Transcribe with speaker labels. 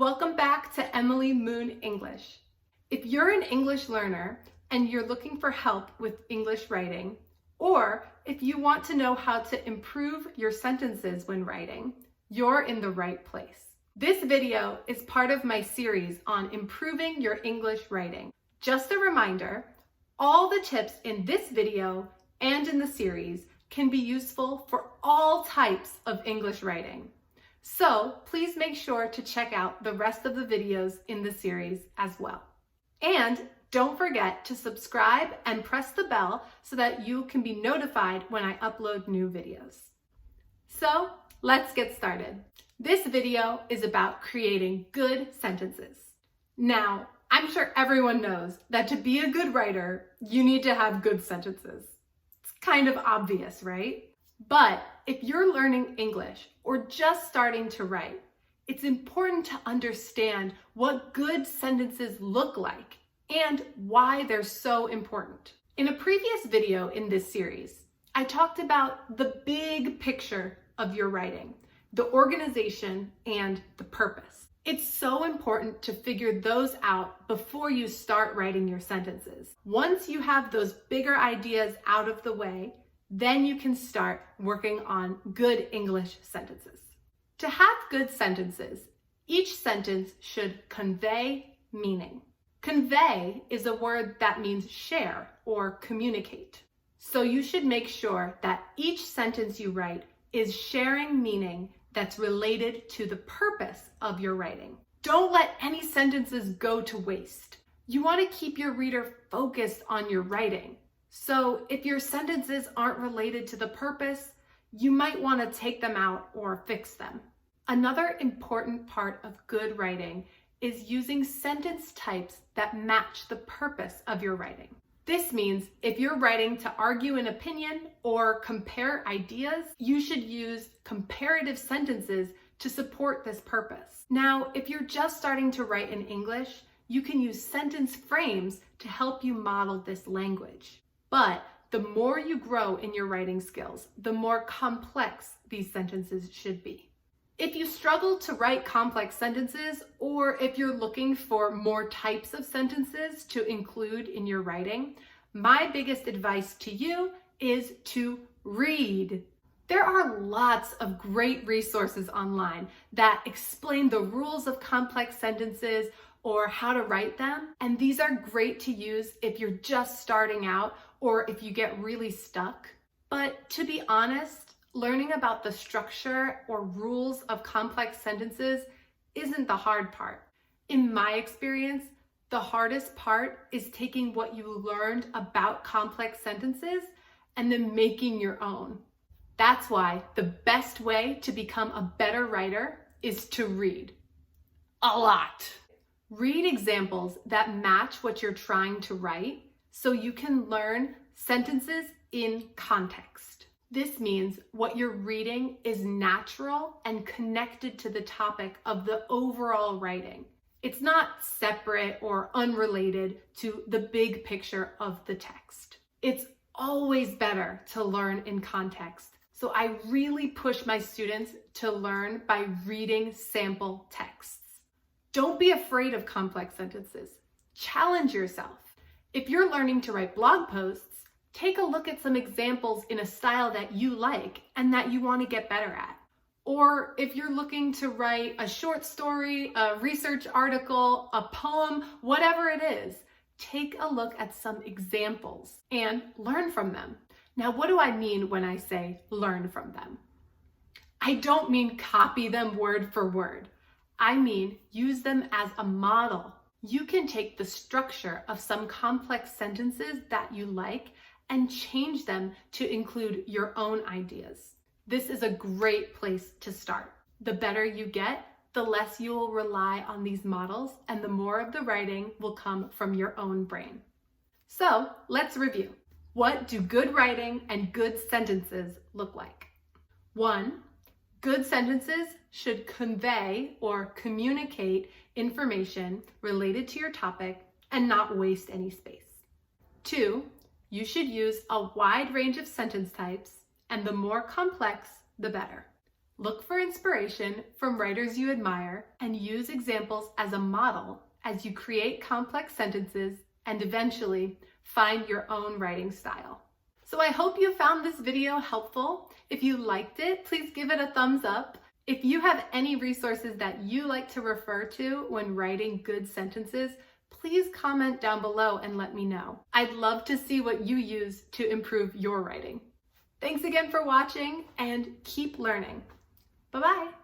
Speaker 1: Welcome back to Emily Moon English. If you're an English learner and you're looking for help with English writing, or if you want to know how to improve your sentences when writing, you're in the right place. This video is part of my series on improving your English writing. Just a reminder, all the tips in this video and in the series can be useful for all types of English writing. So please make sure to check out the rest of the videos in the series as well. And don't forget to subscribe and press the bell so that you can be notified when I upload new videos. So let's get started. This video is about creating good sentences. Now, I'm sure everyone knows that to be a good writer, you need to have good sentences. It's kind of obvious, right? But if you're learning English or just starting to write, it's important to understand what good sentences look like and why they're so important. In a previous video in this series, I talked about the big picture of your writing, the organization and the purpose. It's so important to figure those out before you start writing your sentences. Once you have those bigger ideas out of the way, then you can start working on good English sentences. To have good sentences, each sentence should convey meaning. Convey is a word that means share or communicate. So you should make sure that each sentence you write is sharing meaning that's related to the purpose of your writing. Don't let any sentences go to waste. You want to keep your reader focused on your writing. So if your sentences aren't related to the purpose, you might want to take them out or fix them. Another important part of good writing is using sentence types that match the purpose of your writing. This means if you're writing to argue an opinion or compare ideas, you should use comparative sentences to support this purpose. Now, if you're just starting to write in English, you can use sentence frames to help you model this language. But the more you grow in your writing skills, the more complex these sentences should be. If you struggle to write complex sentences, or if you're looking for more types of sentences to include in your writing, my biggest advice to you is to read. There are lots of great resources online that explain the rules of complex sentences or how to write them, and these are great to use if you're just starting out or if you get really stuck. But to be honest, learning about the structure or rules of complex sentences isn't the hard part. In my experience, the hardest part is taking what you learned about complex sentences and then making your own. That's why the best way to become a better writer is to read. A lot. Read examples that match what you're trying to write so you can learn sentences in context. This means what you're reading is natural and connected to the topic of the overall writing. It's not separate or unrelated to the big picture of the text. It's always better to learn in context. So I really push my students to learn by reading sample texts. Don't be afraid of complex sentences. Challenge yourself. If you're learning to write blog posts, take a look at some examples in a style that you like and that you want to get better at. Or if you're looking to write a short story, a research article, a poem, whatever it is, take a look at some examples and learn from them. Now, what do I mean when I say learn from them? I don't mean copy them word for word. I mean use them as a model. You can take the structure of some complex sentences that you like and change them to include your own ideas. This is a great place to start. The better you get, the less you will rely on these models and the more of the writing will come from your own brain. So let's review. What do good writing and good sentences look like? 1, good sentences should convey or communicate information related to your topic and not waste any space. 2, you should use a wide range of sentence types, and the more complex, the better. Look for inspiration from writers you admire and use examples as a model as you create complex sentences and eventually find your own writing style. So I hope you found this video helpful. If you liked it, please give it a thumbs up. If you have any resources that you like to refer to when writing good sentences, please comment down below and let me know. I'd love to see what you use to improve your writing. Thanks again for watching and keep learning. Bye-bye.